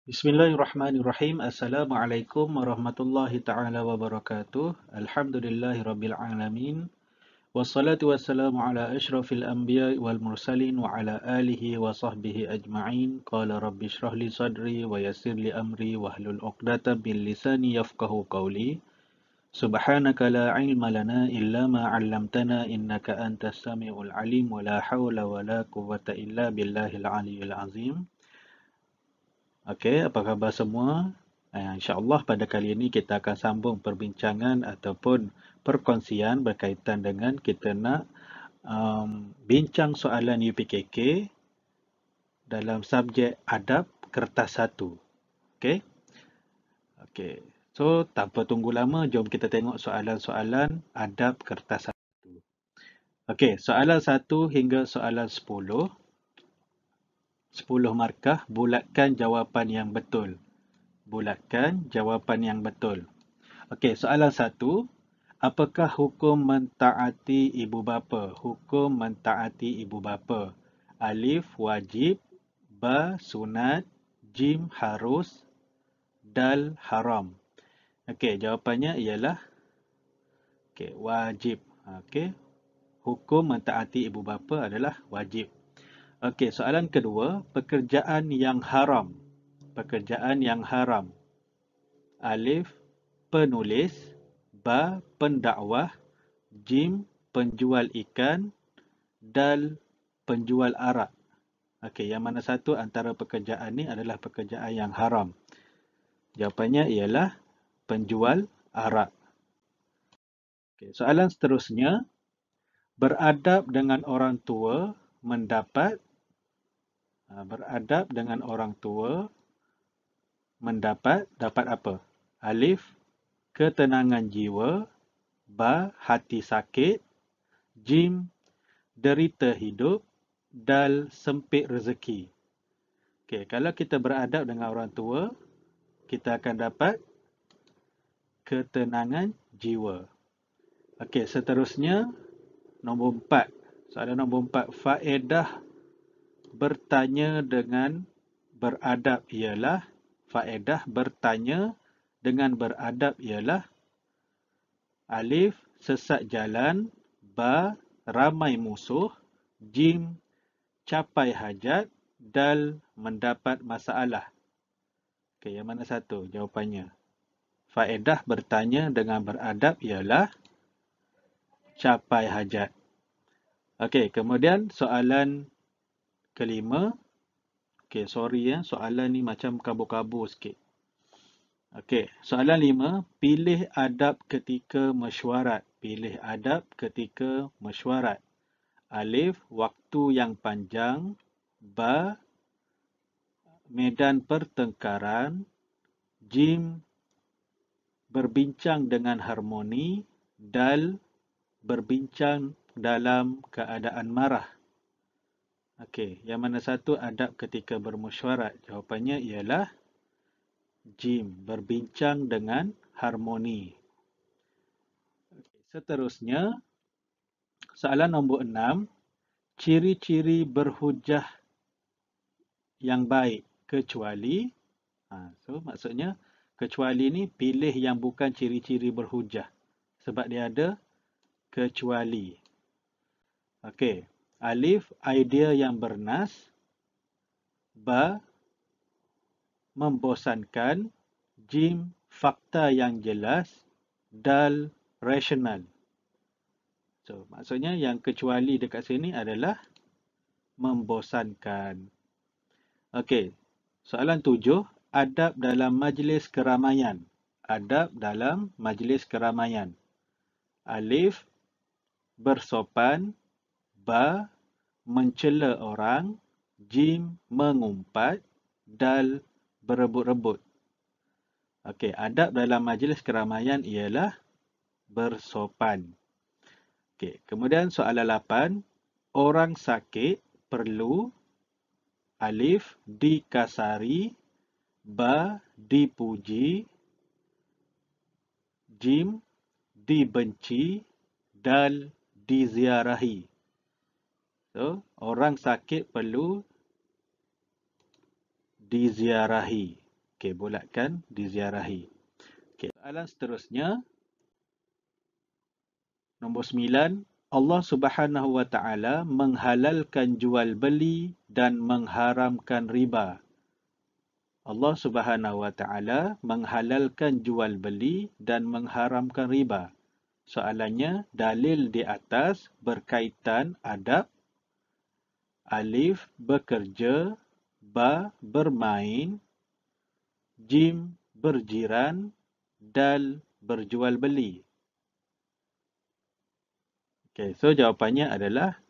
Bismillahirrahmanirrahim. Assalamualaikum warahmatullahi taala wabarakatuh. Alhamdulillahi rabbil alamin. Wassalatu wassalamu ala asyrafil anbiya wal mursalin wa ala alihi wa sahbihi ajma'in. Qala rabbi shrah li sadri wa yassir li amri wahlul 'uqdatam min lisani yafqahu qawli. Subhanaka la ilma lana illa ma 'allamtana innaka antas samiul alim wa la haula wa la quwwata illa billahil aliyyil azim. Okey, apa khabar semua? InsyaAllah pada kali ini kita akan sambung perbincangan ataupun perkongsian berkaitan dengan kita nak bincang soalan UPKK dalam subjek adab kertas 1. Okey? Okey. So, tanpa tunggu lama, jom kita tengok soalan-soalan adab kertas 1. Okey, soalan 1 hingga soalan 10. 10 markah, bulatkan jawapan yang betul. Bulatkan jawapan yang betul. Okey, soalan 1. Apakah hukum mentaati ibu bapa? Hukum mentaati ibu bapa. Alif, wajib. Ba, sunat. Jim, harus. Dal, haram. Okey, jawapannya ialah wajib. Okey, hukum mentaati ibu bapa adalah wajib. Okey, soalan kedua. Pekerjaan yang haram. Pekerjaan yang haram. Alif, penulis. Ba, pendakwah. Jim, penjual ikan. Dal, penjual arak. Okey, yang mana satu antara pekerjaan ni adalah pekerjaan yang haram? Jawapannya ialah penjual arak. Okey, soalan seterusnya. Beradab dengan orang tua mendapat beradab dengan orang tua mendapat apa? Alif, ketenangan jiwa. Ba, hati sakit. Jim, derita hidup. Dal, sempit rezeki. Okey, kalau kita beradab dengan orang tua, kita akan dapat ketenangan jiwa. Okey, seterusnya nombor 4. Soalan nombor 4. Faedah bertanya dengan beradab ialah Alif, sesat jalan. Ba, ramai musuh. Jim, capai hajat. Dal, mendapat masalah. Okey, yang mana satu jawapannya? Faedah bertanya dengan beradab ialah capai hajat. Okey, kemudian soalan kelima. Okey, sorry soalan ni macam kabur-kabur sikit. Okey, soalan 5. Pilih adab ketika mesyuarat. Pilih adab ketika mesyuarat. Alif, waktu yang panjang. Ba, medan pertengkaran. Jim, berbincang dengan harmoni. Dal, berbincang dalam keadaan marah. Okey, yang mana satu adab ketika bermesyuarat? Jawapannya ialah Jim, berbincang dengan harmoni. Okey, seterusnya, soalan nombor 6. Ciri-ciri berhujah yang baik kecuali. So, maksudnya, kecuali ni pilih yang bukan ciri-ciri berhujah. Sebab dia ada kecuali. Okey. Alif, idea yang bernas. Ba, membosankan. Jim, fakta yang jelas. Dal, rasional. So, maksudnya yang kecuali dekat sini adalah membosankan. Okey. Soalan 7. Adab dalam majlis keramaian. Adab dalam majlis keramaian. Alif, bersopan. Ba, mencela orang. Jim, mengumpat. Dal, berebut-rebut. Okey, adab dalam majlis keramaian ialah bersopan. Okey, kemudian soalan 8. Orang sakit perlu. Alif, dikasari. Ba, dipuji. Jim, dibenci. Dal, diziarahi. So, orang sakit perlu diziarahi. Okey, bulatkan diziarahi. Okey, soalan seterusnya, nombor 9. Allah Subhanahu wa Ta'ala menghalalkan jual beli dan mengharamkan riba. Allah Subhanahu wa Ta'ala menghalalkan jual beli dan mengharamkan riba. Soalannya, dalil di atas berkaitan adab. Alif, bekerja. Ba, bermain. Jim, berjiran. Dal, berjual beli. Okey, so jawapannya adalah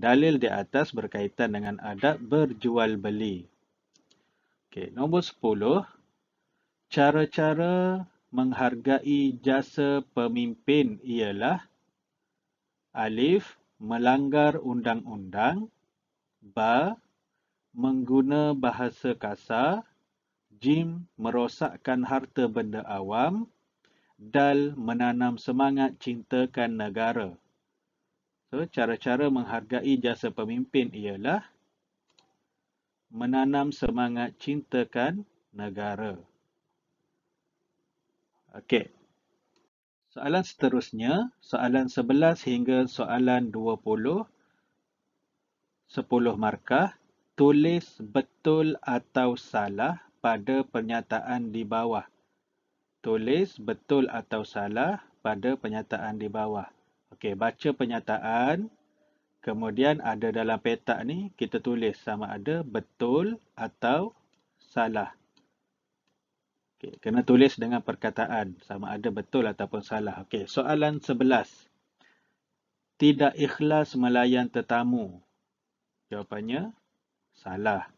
dalil di atas berkaitan dengan adab berjual beli. Okey, nombor 10. Cara-cara menghargai jasa pemimpin ialah Alif, melanggar undang-undang. Ba, mengguna bahasa kasar. Jim, merosakkan harta benda awam. Dal, menanam semangat cintakan negara. So, cara-cara menghargai jasa pemimpin ialah menanam semangat cintakan negara. Okey. Soalan seterusnya, soalan 11 hingga soalan 20, 10 markah. Tulis betul atau salah pada pernyataan di bawah. Tulis betul atau salah pada pernyataan di bawah. Okey, baca pernyataan. Kemudian ada dalam petak ni, kita tulis sama ada betul atau salah. Okey, kena tulis dengan perkataan sama ada betul ataupun salah. Okey, soalan 11. Tidak ikhlas melayan tetamu. Jawapannya salah.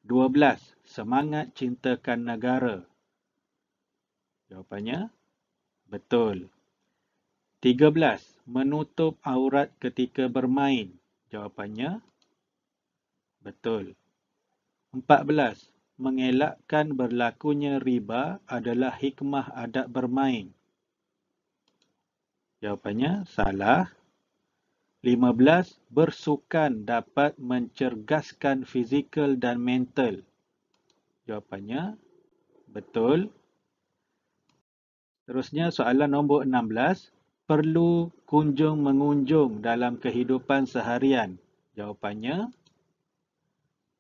12. Semangat cintakan negara. Jawapannya betul. 13. Menutup aurat ketika bermain. Jawapannya betul. 14. Mengelakkan berlakunya riba adalah hikmah adab bermain. Jawapannya salah. 15. Bersukan dapat mencergaskan fizikal dan mental. Jawapannya betul. Terusnya soalan nombor 16. Perlu kunjung-mengunjung dalam kehidupan seharian. Jawapannya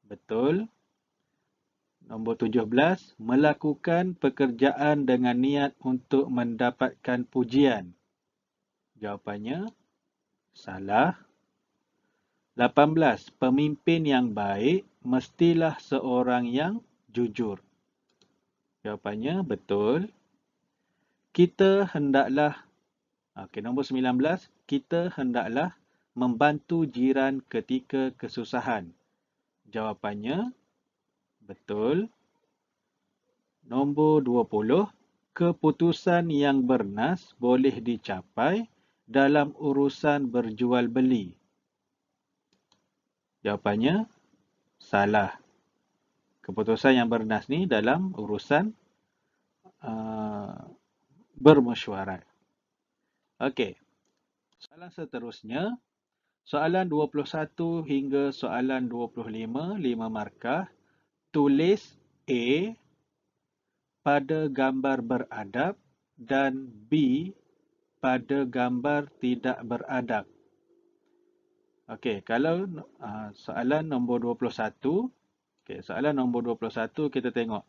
betul. Nombor 17. Melakukan pekerjaan dengan niat untuk mendapatkan pujian. Jawapannya salah. 18. Pemimpin yang baik mestilah seorang yang jujur. Jawapannya betul. Kita hendaklah nombor 19. Kita hendaklah membantu jiran ketika kesusahan. Jawapannya betul. Nombor 20. Keputusan yang bernas boleh dicapai dalam urusan berjual beli. Jawapannya salah. Keputusan yang bernas ni dalam urusan bermesyuarat. Okey. Soalan seterusnya, soalan 21 hingga soalan 25, 5 markah. Tulis A pada gambar beradab dan B pada gambar tidak beradab. Okey, kalau soalan nombor 21, soalan nombor 21 kita tengok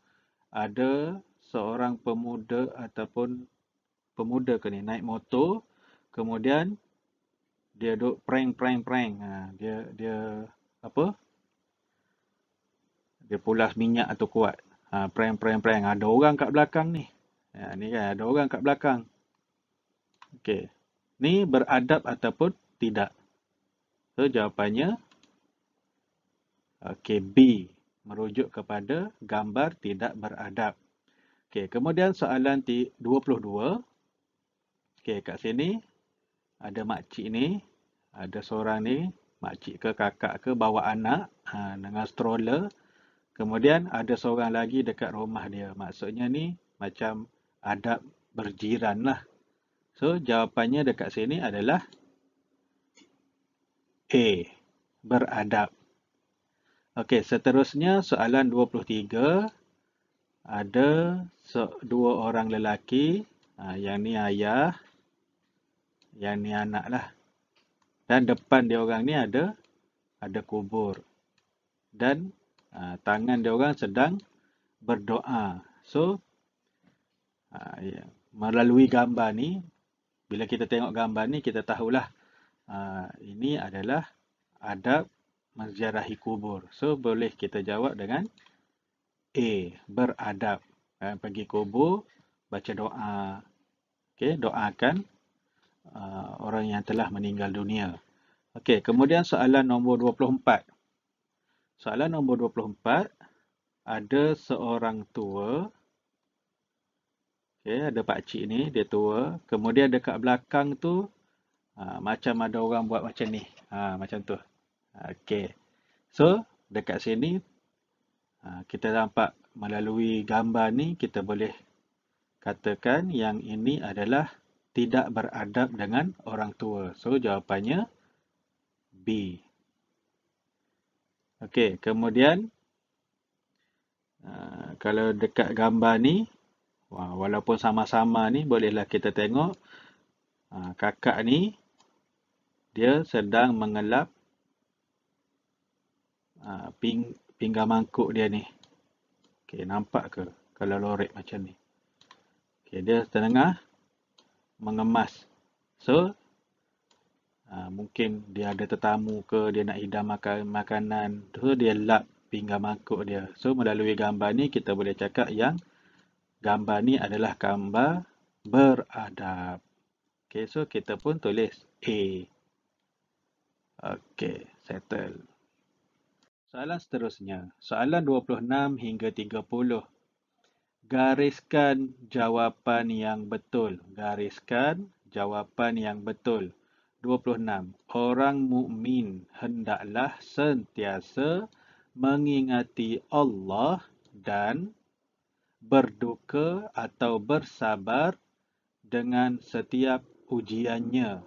ada seorang pemuda ataupun pemuda ke ni naik motor, kemudian dia duk prank. Dia apa? Dia pulas minyak atau kuat. Prank. Ada orang kat belakang ni. Ni kan ada orang kat belakang. Okey. Ni beradab ataupun tidak? So jawapannya B, merujuk kepada gambar tidak beradab. Okey, kemudian soalan 22. Okey, kat sini ada makcik ni, ada seorang ni, makcik ke kakak ke bawa anak dengan stroller. Kemudian ada seorang lagi dekat rumah dia. Maksudnya ni macam adab berjiran lah. So jawapannya dekat sini adalah A, beradab. Okey, seterusnya soalan 23. Ada dua orang lelaki, yang ni ayah, yang ni anak lah. Dan depan dia orang ni ada kubur. Dan tangan dia orang sedang berdoa. So, ya, melalui gambar ni, bila kita tengok gambar ni, kita tahulah ini adalah adab menziarahi kubur. So, boleh kita jawab dengan A, beradab. Pergi kubur, baca doa. Okay, doakan orang yang telah meninggal dunia. Okey, kemudian soalan nombor 24. Soalan nombor 24, ada seorang tua. Okey, ada pakcik ni, dia tua. Kemudian dekat belakang tu, macam ada orang buat macam ni. Macam tu. Okey. So, dekat sini, kita nampak melalui gambar ni, kita boleh katakan yang ini adalah tidak beradab dengan orang tua. So, jawapannya B. Okey, kemudian kalau dekat gambar ni, walaupun sama-sama ni, bolehlah kita tengok kakak ni, dia sedang mengelap pinggan mangkuk dia ni. Okey, nampak ke kalau lorek macam ni? Okey, dia tengah mengemas. So, mungkin dia ada tetamu ke, dia nak hidang makanan, so dia lap pinggan mangkuk dia. So, melalui gambar ni, kita boleh cakap yang gambar ni adalah gambar beradab. Okay, so kita pun tulis A. Okay, settle. Soalan seterusnya. Soalan 26 hingga 30. Gariskan jawapan yang betul. Gariskan jawapan yang betul. 26. Orang mukmin hendaklah sentiasa mengingati Allah dan berduka atau bersabar dengan setiap ujiannya.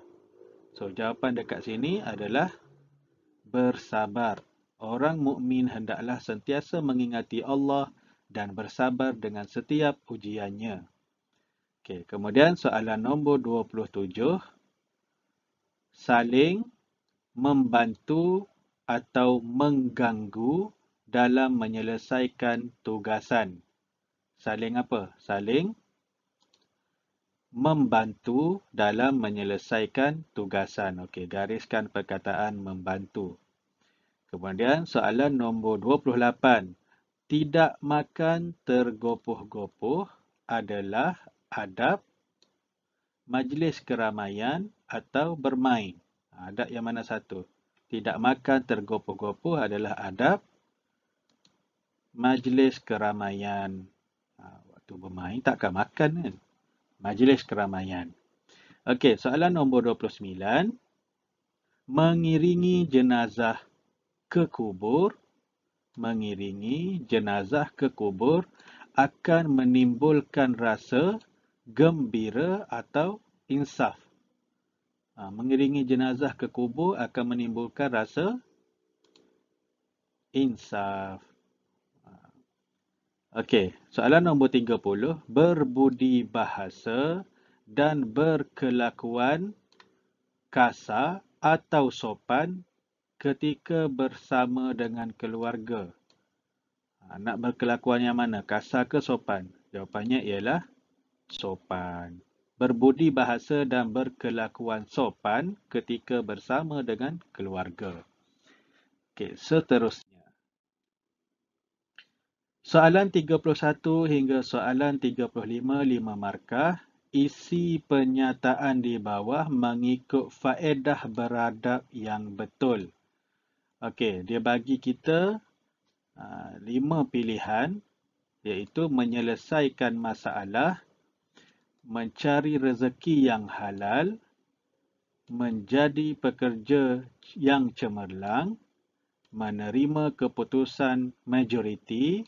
So, jawapan dekat sini adalah bersabar. Orang mukmin hendaklah sentiasa mengingati Allah dan bersabar dengan setiap ujiannya. Okey, kemudian soalan nombor 27. Saling membantu atau mengganggu dalam menyelesaikan tugasan. Saling apa? Saling membantu dalam menyelesaikan tugasan. Okey, gariskan perkataan membantu. Kemudian soalan nombor 28. Tidak makan tergopoh-gopoh adalah adab majlis keramaian atau bermain. Adab yang mana satu? Tidak makan tergopoh-gopoh adalah adab majlis keramaian. Waktu bermain takkan makan kan? Majlis keramaian. Okey, soalan nombor 29. Mengiringi jenazah ke kubur. Mengiringi jenazah ke kubur akan menimbulkan rasa gembira atau insaf. Mengiringi jenazah ke kubur akan menimbulkan rasa insaf. Okey, soalan nombor 30. Berbudi bahasa dan berkelakuan kasar atau sopan ketika bersama dengan keluarga. Nak berkelakuan yang mana? Kasar ke sopan? Jawapannya ialah sopan. Berbudi bahasa dan berkelakuan sopan ketika bersama dengan keluarga. Okey, seterusnya. Soalan 31 hingga soalan 35, 5 markah. Isi pernyataan di bawah mengikut faedah beradab yang betul. Okey, dia bagi kita 5 pilihan, iaitu menyelesaikan masalah, mencari rezeki yang halal, menjadi pekerja yang cemerlang, menerima keputusan majoriti,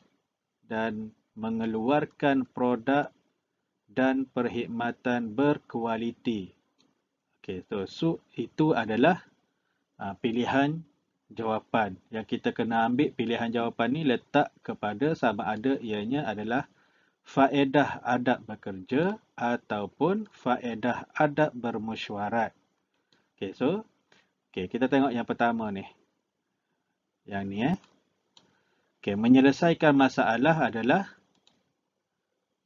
dan mengeluarkan produk dan perkhidmatan berkualiti. Okey, so itu adalah pilihan jawapan. Yang kita kena ambil pilihan jawapan ni letak kepada sama ada ianya adalah faedah adab bekerja ataupun faedah adab bermesyuarat. Okey, so kita tengok yang pertama ni. Yang ni Okey, menyelesaikan masalah adalah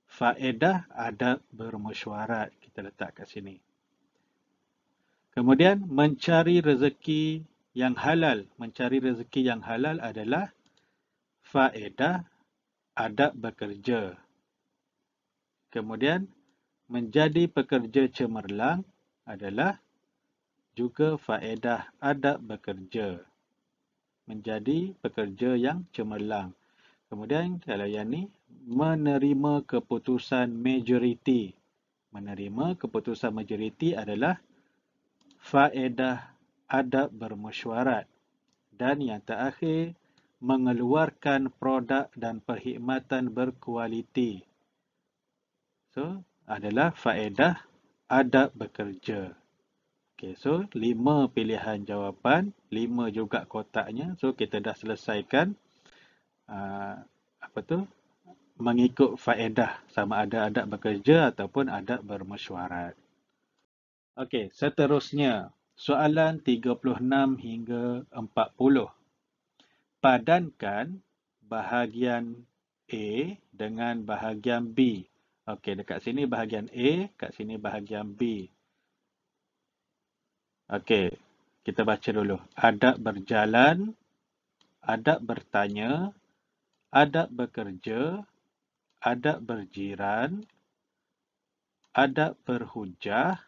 faedah adab bermesyuarat. Kita letak kat sini. Kemudian mencari rezeki yang halal. Mencari rezeki yang halal adalah faedah adab bekerja. Kemudian menjadi pekerja cemerlang adalah juga faedah adab bekerja. Menjadi pekerja yang cemerlang. Kemudian kalau yang ni, menerima keputusan majoriti. Menerima keputusan majoriti adalah faedah adab bermesyuarat. Dan yang terakhir, mengeluarkan produk dan perkhidmatan berkualiti. So, adalah faedah adab bekerja. Okay, so 5 pilihan jawapan, 5 juga kotaknya. So, kita dah selesaikan mengikut faedah sama ada adab bekerja ataupun adab bermesyuarat. Okey, seterusnya soalan 36 hingga 40. Padankan bahagian A dengan bahagian B. Okey, dekat sini bahagian A, kat sini bahagian B. Okey, kita baca dulu. Adab berjalan, adab bertanya, adab bekerja, adab berjiran, adab berhujah.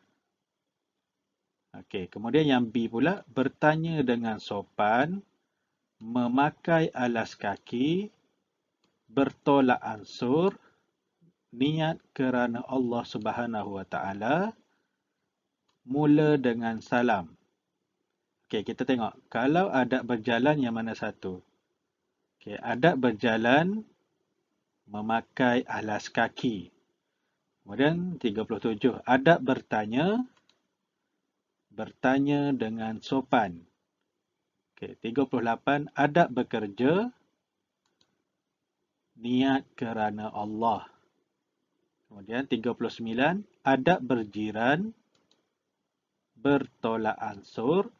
Okey, kemudian yang B pula, bertanya dengan sopan, memakai alas kaki, bertolak ansur, niat kerana Allah Subhanahu Wa Taala, mula dengan salam. Okey, kita tengok. Kalau adab berjalan yang mana satu? Okey, adab berjalan memakai alas kaki. Kemudian 37. Adab bertanya dengan sopan. Okey, 38. Adab bekerja niat kerana Allah. Kemudian 39, adab berjiran, bertolak ansur.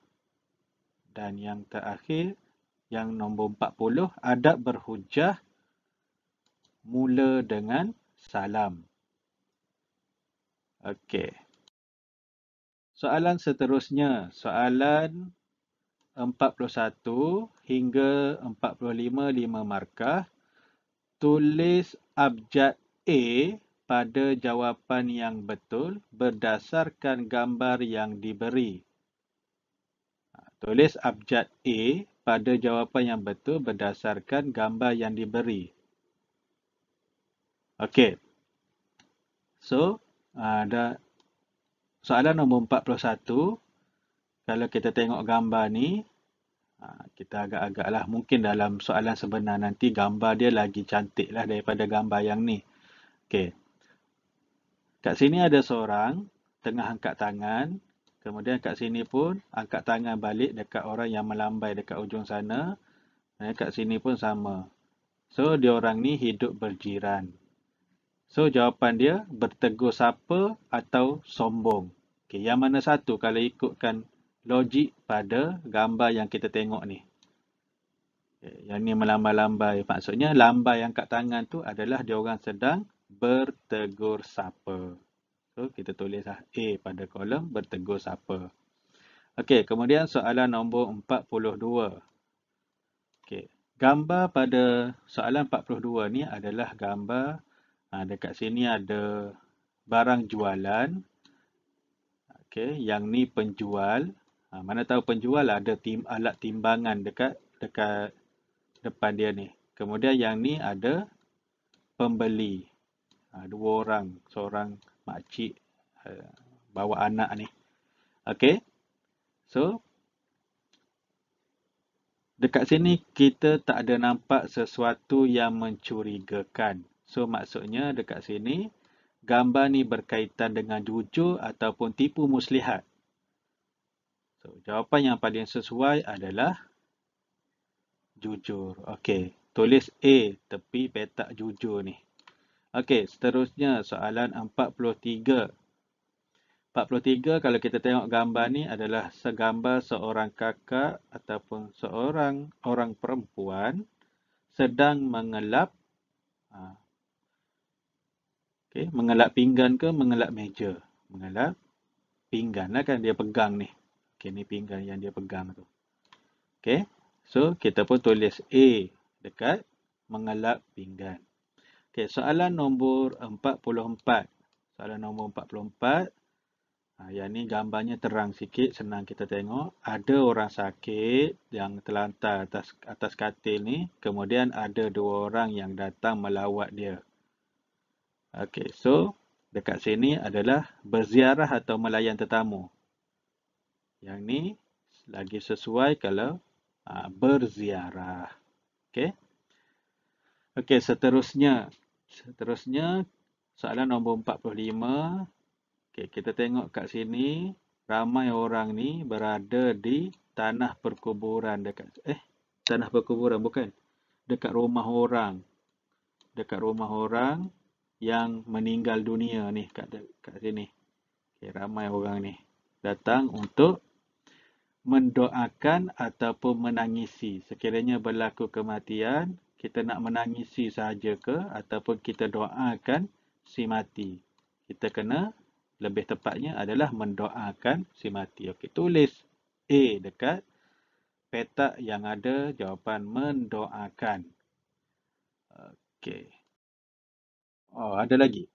Dan yang terakhir, yang nombor 40, adab berhujah, mula dengan salam. Okey. Soalan seterusnya, soalan 41 hingga 45, 5 markah. Tulis abjad A pada jawapan yang betul berdasarkan gambar yang diberi. Tulis abjad A pada jawapan yang betul berdasarkan gambar yang diberi. Okey. So, ada soalan nombor 41. Kalau kita tengok gambar ni, kita agak-agaklah mungkin dalam soalan sebenar nanti gambar dia lagi cantik lah daripada gambar yang ni. Okey. Kat sini ada seorang tengah angkat tangan. Kemudian kat sini pun angkat tangan balik dekat orang yang melambai dekat ujung sana. Kat sini pun sama. So, dia orang ni hidup berjiran. So, jawapan dia bertegur sapa atau sombong. Okay, yang mana satu kalau ikutkan logik pada gambar yang kita tengok ni. Okay, yang ni melambai-lambai. Maksudnya lambai angkat tangan tu adalah dia orang sedang bertegur sapa. So, kita tulislah A pada kolom bertegur sapa. Okey, kemudian soalan nombor 42. Okey, gambar pada soalan 42 ni adalah gambar dekat sini ada barang jualan. Okey, yang ni penjual. Mana tahu penjual ada alat timbangan dekat depan dia ni. Kemudian yang ni ada pembeli. Dua orang, seorang makcik bawa anak ni. Okey. So, dekat sini kita tak ada nampak sesuatu yang mencurigakan. So, maksudnya dekat sini gambar ni berkaitan dengan jujur ataupun tipu muslihat. So, jawapan yang paling sesuai adalah jujur. Okey, tulis A, tepi petak jujur ni. Okey, seterusnya soalan 43. 43 kalau kita tengok gambar ni adalah segambar seorang kakak ataupun seorang orang perempuan sedang mengelap mengelap pinggan ke mengelap meja. Mengelap pinggan lah kan dia pegang ni. Okey, ni pinggan yang dia pegang tu. Okey. So kita pun tulis A dekat mengelap pinggan. Okey, soalan nombor 44. Soalan nombor 44. Yang ni gambarnya terang sikit, senang kita tengok. Ada orang sakit yang terlantar atas katil ni. Kemudian ada dua orang yang datang melawat dia. Okey, so dekat sini adalah berziarah atau melayan tetamu. Yang ni lagi sesuai kalau berziarah. Okey. Okey, seterusnya soalan nombor 45. Okey, kita tengok kat sini ramai orang ni berada di tanah perkuburan tanah perkuburan bukan. Dekat rumah orang. Dekat rumah orang yang meninggal dunia ni kat sini. Okey, ramai orang ni datang untuk mendoakan ataupun menangisi. Sekiranya berlaku kematian, kita nak menangisi sahaja ke ataupun kita doakan si mati. Kita kena lebih tepatnya adalah mendoakan si mati. Okey, tulis A dekat petak yang ada jawapan mendoakan. Okey. Oh, ada lagi.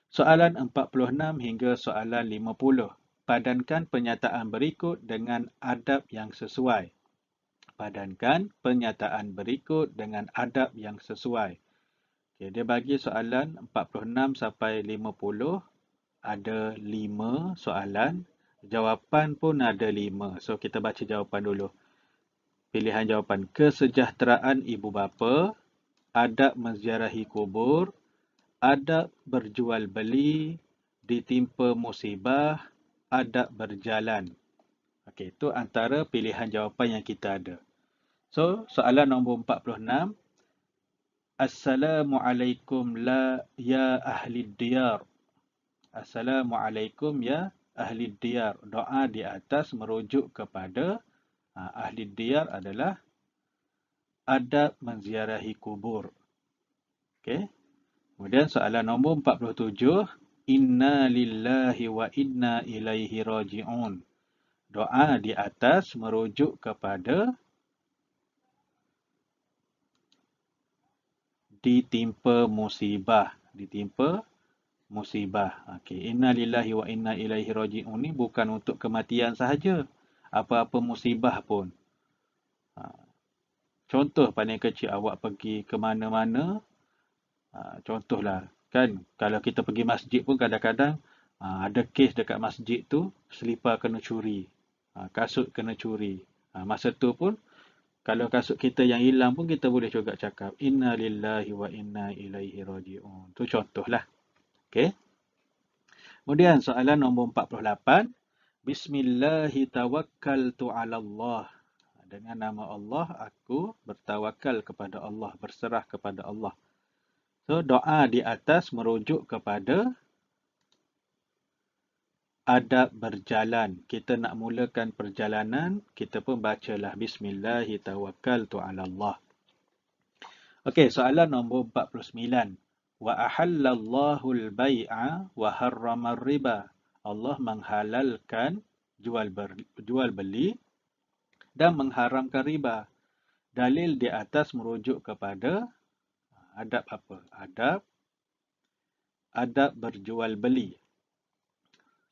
Soalan 46 hingga soalan 50. Padankan pernyataan berikut dengan adab yang sesuai. Padankan pernyataan berikut dengan adab yang sesuai. Okay, dia bagi soalan 46 sampai 50. Ada 5 soalan. Jawapan pun ada 5. So, kita baca jawapan dulu. Pilihan jawapan. Kesejahteraan ibu bapa. Adab menziarahi kubur. Adab berjual beli. Ditimpa musibah. Adab berjalan. Okey, itu antara pilihan jawapan yang kita ada. So, soalan nombor 46. Assalamualaikum ya ahli diyar. Assalamualaikum ya ahli diyar. Doa di atas merujuk kepada ahli diyar adalah adab menziarahi kubur. Okey. Kemudian soalan nombor 47. Inna lillahi wa inna ilaihi raji'un. Doa di atas merujuk kepada ditimpa musibah. Ditimpa musibah. Okey, inna lillahi wa inna ilaihi raji'un ni bukan untuk kematian sahaja. Apa-apa musibah pun. Contoh paling kecil, awak pergi ke mana-mana. Contohlah, kan kalau kita pergi masjid pun kadang-kadang ada kes dekat masjid tu, selipar kena curi. Kasut kena curi. Masa tu pun, kalau kasut kita yang hilang pun kita boleh juga cakap inna lillahi wa inna ilaihi raji'un. Tu contohlah. Okey. Kemudian soalan nombor 48. Bismillahi tawakkaltu 'ala Allah. Dengan nama Allah aku bertawakal kepada Allah, berserah kepada Allah. So doa di atas merujuk kepada adab berjalan. Kita nak mulakan perjalanan, kita pun bacalah Bismillahi tawakkaltu 'ala Allah. Okey, soalan nombor 49. Wa ahallallahu al-bai'a wa harrama riba. Allah menghalalkan jual beli dan mengharamkan riba. Dalil di atas merujuk kepada adab apa? Adab berjual beli.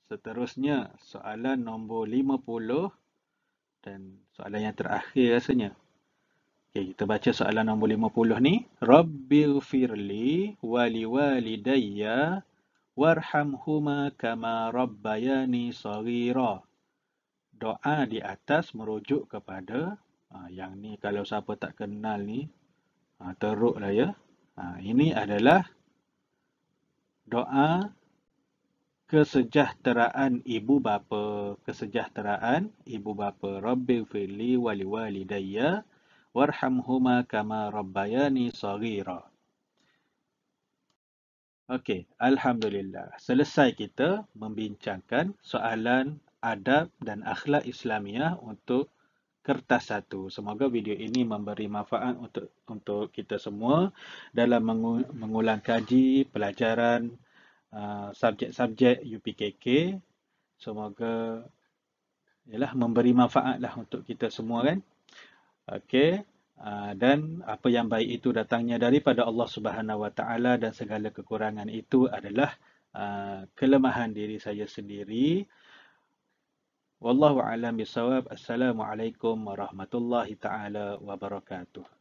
Seterusnya soalan nombor 50 dan soalan yang terakhir rasanya. Okey, kita baca soalan nombor 50 ni. Rabbighfirli wa liwalidayya warhamhuma kama rabbayani shaghira. Doa di atas merujuk kepada yang ni kalau siapa tak kenal ni teruklah ya. Ini adalah doa kesejahteraan ibu bapa. Kesejahteraan ibu bapa. Rabbighfirli wa liwalidayya warhamhuma kama rabbayani saghira. Okey, alhamdulillah. Selesai kita membincangkan soalan adab dan akhlak Islamiah untuk kertas satu. Semoga video ini memberi manfaat untuk kita semua dalam mengulang kaji pelajaran subjek-subjek UPKK. Semoga memberi manfaat lah untuk kita semua kan. Okey. Dan apa yang baik itu datangnya daripada Allah Subhanahu Wa Taala dan segala kekurangan itu adalah kelemahan diri saya sendiri. Wallahu a'lam bishawab. Assalamualaikum warahmatullahi taala wabarakatuh.